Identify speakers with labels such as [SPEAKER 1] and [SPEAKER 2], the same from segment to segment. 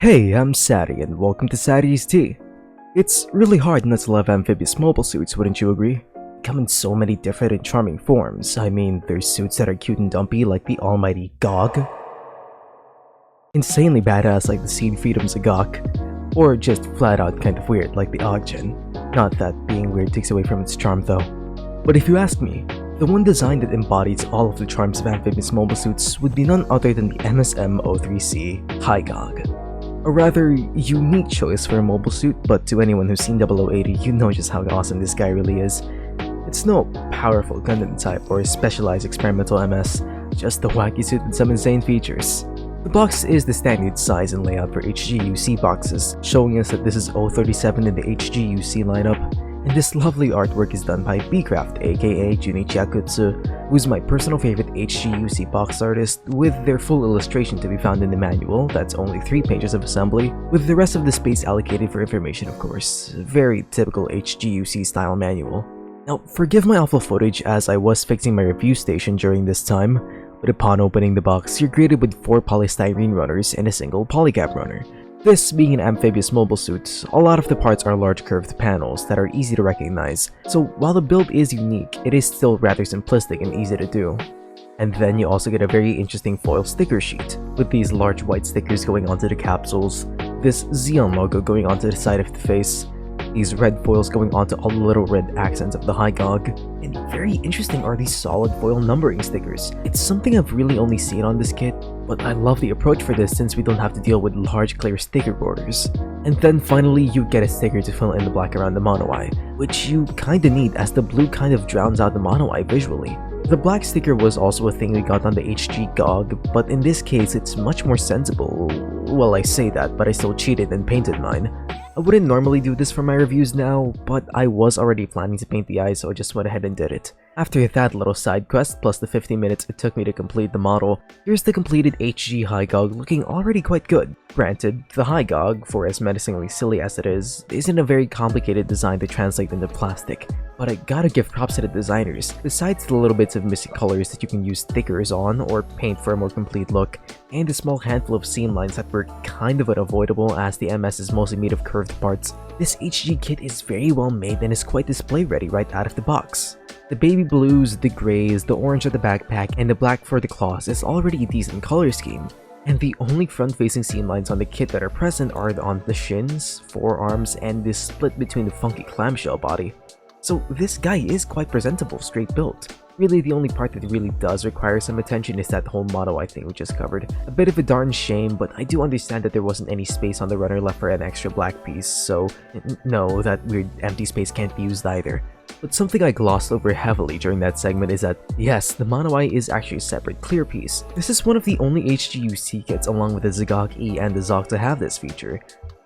[SPEAKER 1] Hey, I'm Sadi and welcome to Sadi's Tea. It's really hard not to love amphibious mobile suits, wouldn't you agree? They come in so many different and charming forms. I mean, there's suits that are cute and dumpy like the almighty Gogg, insanely badass like the Seed Freedom's Hy-Gogg, or just flat out kind of weird like the Oggen. Not that being weird takes away from its charm though. But if you ask me, the one design that embodies all of the charms of amphibious mobile suits would be none other than the MSM-03C Hy-Gogg. A rather unique choice for a mobile suit, but to anyone who's seen 0080, you know just how awesome this guy really is. It's no powerful Gundam type or specialized experimental MS, just a wacky suit with some insane features. The box is the standard size and layout for HGUC boxes, showing us that this is 037 in the HGUC lineup, and this lovely artwork is done by Bcraft aka Junichi Akutsu, who's my personal favorite HGUC box artist, with their full illustration to be found in the manual. That's only 3 pages of assembly, with the rest of the space allocated for information of course. Very typical HGUC style manual. Now forgive my awful footage as I was fixing my review station during this time, but upon opening the box you're greeted with 4 polystyrene runners and a single polycap runner. This being an amphibious mobile suit, a lot of the parts are large curved panels that are easy to recognize, so while the build is unique, it is still rather simplistic and easy to do. And then you also get a very interesting foil sticker sheet, with these large white stickers going onto the capsules, this Xeon logo going onto the side of the face, these red foils going onto all the little red accents of the Hy-Gogg, and very interesting are these solid foil numbering stickers. It's something I've really only seen on this kit, but I love the approach for this since we don't have to deal with large clear sticker borders. And then finally you get a sticker to fill in the black around the mono eye, which you kinda need as the blue kind of drowns out the mono eye visually. The black sticker was also a thing we got on the HGUC, but in this case it's much more sensible. Well, I say that, but I still cheated and painted mine. I wouldn't normally do this for my reviews now, but I was already planning to paint the eyes, so I just went ahead and did it. After that little side quest, plus the 15 minutes it took me to complete the model, here's the completed HG Hy-Gogg looking already quite good. Granted, the Hy-Gogg, for as menacingly silly as it is, isn't a very complicated design to translate into plastic. But I gotta give props to the designers. Besides the little bits of missing colors that you can use stickers on or paint for a more complete look, and a small handful of seam lines that were kind of unavoidable as the MS is mostly made of curved parts, this HG kit is very well made and is quite display ready right out of the box. The baby blues, the grays, the orange of the backpack, and the black for the claws is already a decent color scheme. And the only front-facing seam lines on the kit that are present are on the shins, forearms, and this split between the funky clamshell body. So this guy is quite presentable, straight built. Really the only part that really does require some attention is that whole mono eye thing we just covered. A bit of a darn shame, but I do understand that there wasn't any space on the runner left for an extra black piece, so no, that weird empty space can't be used either. But something I glossed over heavily during that segment is that, yes, the mono eye is actually a separate clear piece. This is one of the only HGUC kits along with the Hy-Gogg-E and the Zog to have this feature.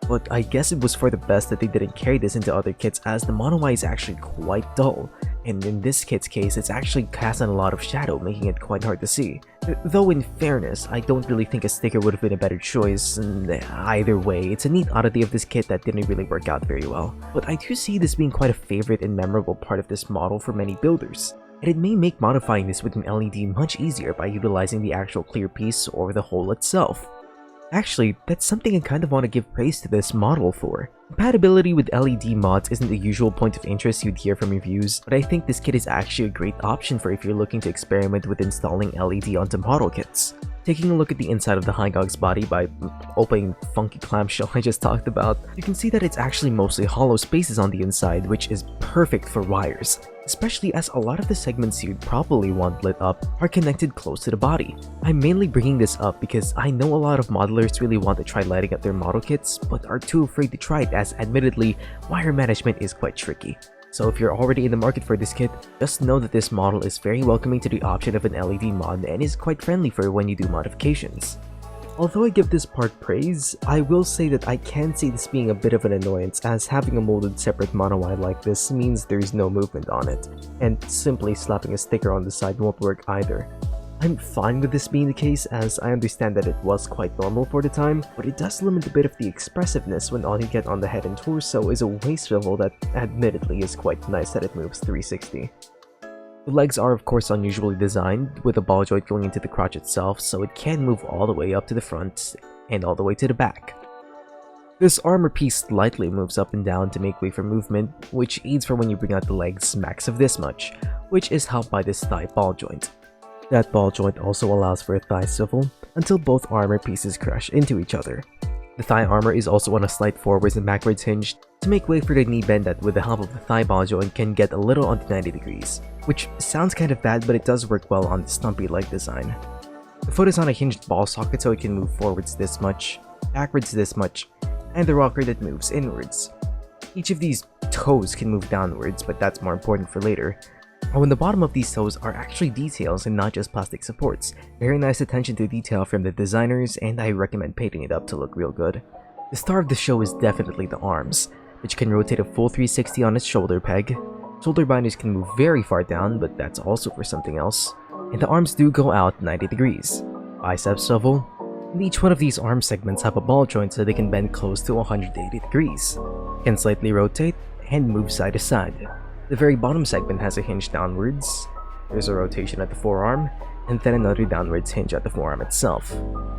[SPEAKER 1] But I guess it was for the best that they didn't carry this into other kits as the mono eye is actually quite dull. And in this kit's case, it's actually casting a lot of shadow, making it quite hard to see. Though in fairness, I don't really think a sticker would have been a better choice, and either way, it's a neat oddity of this kit that didn't really work out very well. But I do see this being quite a favorite and memorable part of this model for many builders. And it may make modifying this with an LED much easier by utilizing the actual clear piece or the hole itself. Actually, that's something I kind of want to give praise to this model for. Compatibility with LED mods isn't the usual point of interest you'd hear from reviews, but I think this kit is actually a great option for if you're looking to experiment with installing LED onto model kits. Taking a look at the inside of the Hy-Gogg's body by opening the funky clamshell I just talked about, you can see that it's actually mostly hollow spaces on the inside, which is perfect for wires. Especially as a lot of the segments you'd probably want lit up are connected close to the body. I'm mainly bringing this up because I know a lot of modelers really want to try lighting up their model kits, but are too afraid to try it as admittedly, wire management is quite tricky. So if you're already in the market for this kit, just know that this model is very welcoming to the option of an LED mod and is quite friendly for when you do modifications. Although I give this part praise, I will say that I can see this being a bit of an annoyance as having a molded separate mono eye like this means there's no movement on it, and simply slapping a sticker on the side won't work either. I'm fine with this being the case as I understand that it was quite normal for the time, but it does limit a bit of the expressiveness when all you get on the head and torso is a waist swivel that admittedly is quite nice that it moves 360. The legs are of course unusually designed, with a ball joint going into the crotch itself, so it can move all the way up to the front and all the way to the back. This armor piece slightly moves up and down to make way for movement, which aids for when you bring out the legs max of this much, which is helped by this thigh ball joint. That ball joint also allows for a thigh swivel until both armor pieces crash into each other. The thigh armor is also on a slight forwards and backwards hinge to make way for the knee bend that with the help of the thigh ball joint can get a little onto 90 degrees, which sounds kind of bad but it does work well on the stumpy leg design. The foot is on a hinged ball socket so it can move forwards this much, backwards this much, and the rocker that moves inwards. Each of these toes can move downwards, but that's more important for later. On the bottom of these toes are actually details and not just plastic supports. Very nice attention to detail from the designers, and I recommend painting it up to look real good. The star of the show is definitely the arms, which can rotate a full 360 on its shoulder peg. Shoulder binders can move very far down, but that's also for something else. And the arms do go out 90 degrees. Bicep swivel. And each one of these arm segments have a ball joint so they can bend close to 180 degrees. Can slightly rotate and move side to side. The very bottom segment has a hinge downwards, there's a rotation at the forearm, and then another downwards hinge at the forearm itself.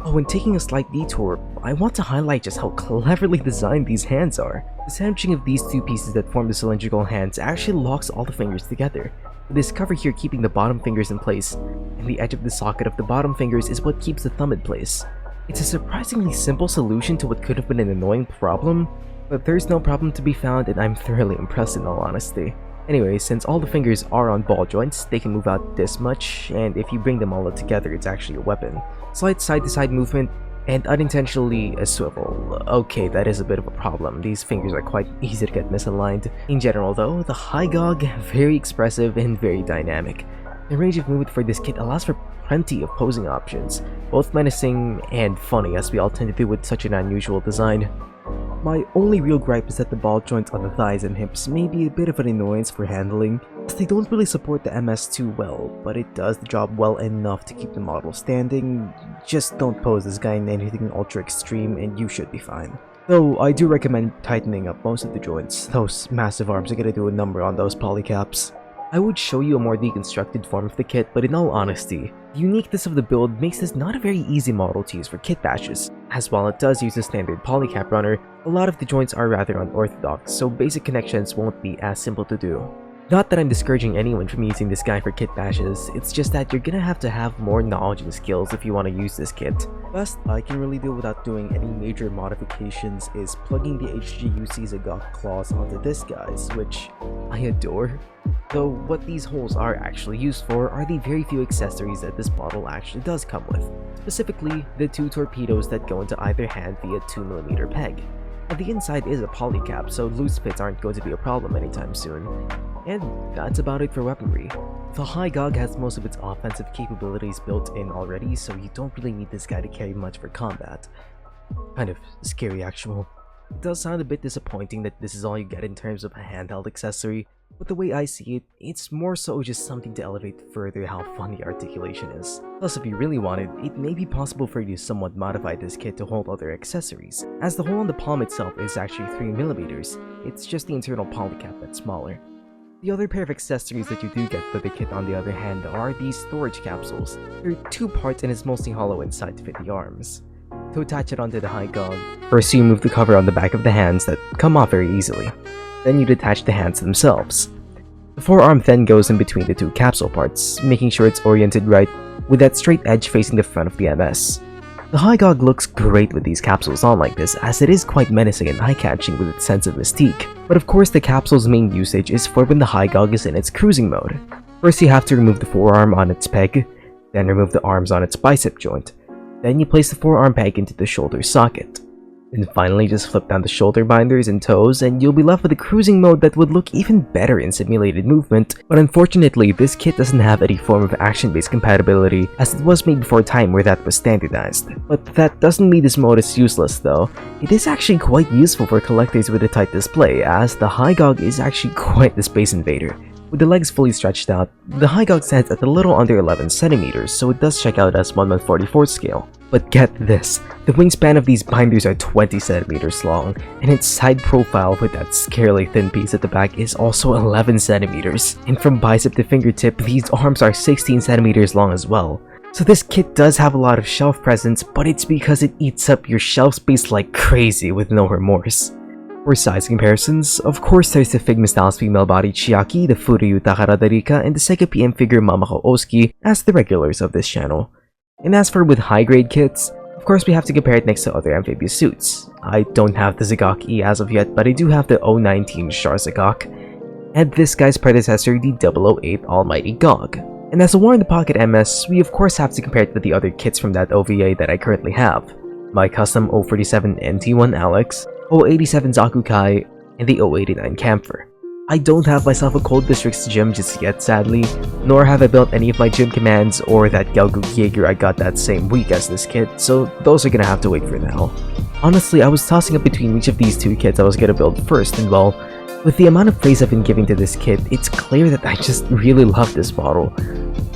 [SPEAKER 1] Oh, when taking a slight detour, I want to highlight just how cleverly designed these hands are. The sandwiching of these two pieces that form the cylindrical hands actually locks all the fingers together, with this cover here keeping the bottom fingers in place, and the edge of the socket of the bottom fingers is what keeps the thumb in place. It's a surprisingly simple solution to what could have been an annoying problem, but there's no problem to be found and I'm thoroughly impressed in all honesty. Anyway, since all the fingers are on ball joints, they can move out this much, and if you bring them all together, it's actually a weapon. Slight side-to-side movement, and unintentionally a swivel. Okay, that is a bit of a problem. These fingers are quite easy to get misaligned. In general though, the Hy-Gogg, very expressive and very dynamic. The range of movement for this kit allows for plenty of posing options, both menacing and funny as we all tend to do with such an unusual design. My only real gripe is that the ball joints on the thighs and hips may be a bit of an annoyance for handling, as they don't really support the MS too well, but it does the job well enough to keep the model standing. Just don't pose this guy in anything ultra extreme and you should be fine. Though I do recommend tightening up most of the joints. Those massive arms are gonna do a number on those polycaps. I would show you a more deconstructed form of the kit, but in all honesty, the uniqueness of the build makes this not a very easy model to use for kit bashes, as while it does use a standard polycap runner, a lot of the joints are rather unorthodox, so basic connections won't be as simple to do. Not that I'm discouraging anyone from using this guy for kit bashes, it's just that you're gonna have to have more knowledge and skills if you want to use this kit. Best I can really do without doing any major modifications is plugging the HGUC037 claws onto this guys, which I adore. Though what these holes are actually used for are the very few accessories that this model actually does come with. Specifically, the two torpedoes that go into either hand via 2mm peg. And the inside is a polycap, so loose fits aren't going to be a problem anytime soon. And that's about it for weaponry. The Hy-Gogg has most of its offensive capabilities built in already, so you don't really need this guy to carry much for combat. Kind of scary actual. It does sound a bit disappointing that this is all you get in terms of a handheld accessory, but the way I see it, it's more so just something to elevate further how fun the articulation is. Plus, if you really wanted, it may be possible for you to somewhat modify this kit to hold other accessories, as the hole on the palm itself is actually 3mm, it's just the internal polycap that's smaller. The other pair of accessories that you do get for the kit on the other hand are these storage capsules. They're two parts and it's mostly hollow inside to fit the arms. To attach it onto the Hy-Gogg, first you remove the cover on the back of the hands that come off very easily. Then you detach the hands themselves. The forearm then goes in between the two capsule parts, making sure it's oriented right with that straight edge facing the front of the MS. The Hy-Gogg looks great with these capsules on like this, as it is quite menacing and eye-catching with its sense of mystique. But of course the capsule's main usage is for when the Hy-Gogg is in its cruising mode. First you have to remove the forearm on its peg, then remove the arms on its bicep joint. Then you place the forearm peg into the shoulder socket. Then finally just flip down the shoulder binders and toes and you'll be left with a cruising mode that would look even better in simulated movement, but unfortunately this kit doesn't have any form of action-based compatibility as it was made before a time where that was standardized. But that doesn't mean this mode is useless though. It is actually quite useful for collectors with a tight display, as the Hy-Gogg is actually quite the space invader. With the legs fully stretched out, the Hy-Gogg stands at a little under 11 cm, so it does check out as 1/144 scale. But get this, the wingspan of these binders are 20 cm long, and its side profile with that scarily thin piece at the back is also 11 cm. And from bicep to fingertip, these arms are 16 cm long as well. So this kit does have a lot of shelf presence, but it's because it eats up your shelf space like crazy with no remorse. For size comparisons, of course there's the Figma Styles female body Chiaki, the Furyu Takaradarika, and the Sega PM figure Mamako Osuki as the regulars of this channel. And as for with high-grade kits, of course we have to compare it next to other amphibious suits. I don't have the Zaineski E as of yet, but I do have the 019 Char Zaineski, and this guy's predecessor, the 008 Almighty Gogg. And as a War in the Pocket MS, we of course have to compare it with the other kits from that OVA that I currently have. My custom 047 NT1 Alex, 087 Zakukai, and the 089 Camphor. I don't have myself a Cold Districts gym just yet sadly, nor have I built any of my gym commands or that Galguk Jaeger I got that same week as this kit, so those are gonna have to wait for now. Honestly, I was tossing up between which of these two kits I was gonna build first, and well, with the amount of praise I've been giving to this kit, it's clear that I just really love this model.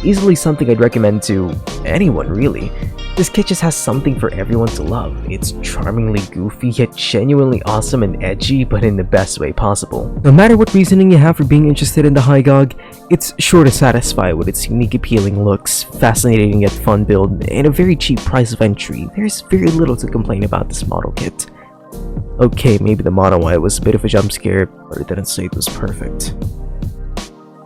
[SPEAKER 1] Easily something I'd recommend to anyone really. This kit just has something for everyone to love. It's charmingly goofy yet genuinely awesome and edgy, but in the best way possible. No matter what reasoning you have for being interested in the Hy-Gogg, it's sure to satisfy with its unique appealing looks, fascinating yet fun build, and a very cheap price of entry. There's very little to complain about this model kit. Okay, maybe the mono eye was a bit of a jump scare, but I didn't say it was perfect.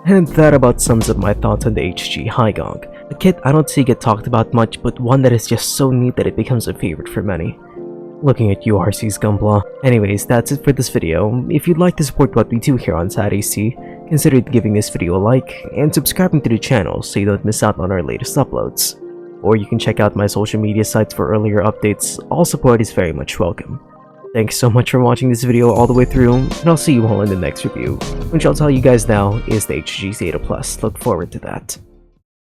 [SPEAKER 1] And that about sums up my thoughts on the HG Hy-Gogg. A kit I don't see get talked about much, but one that is just so neat that it becomes a favorite for many. Looking at URC's Gumblaw. Anyways, that's it for this video. If you'd like to support what we do here on Sadi, consider giving this video a like, and subscribing to the channel so you don't miss out on our latest uploads. Or you can check out my social media sites for earlier updates. All support is very much welcome. Thanks so much for watching this video all the way through, and I'll see you all in the next review, which I'll tell you guys now is the HG0 Plus. Look forward to that.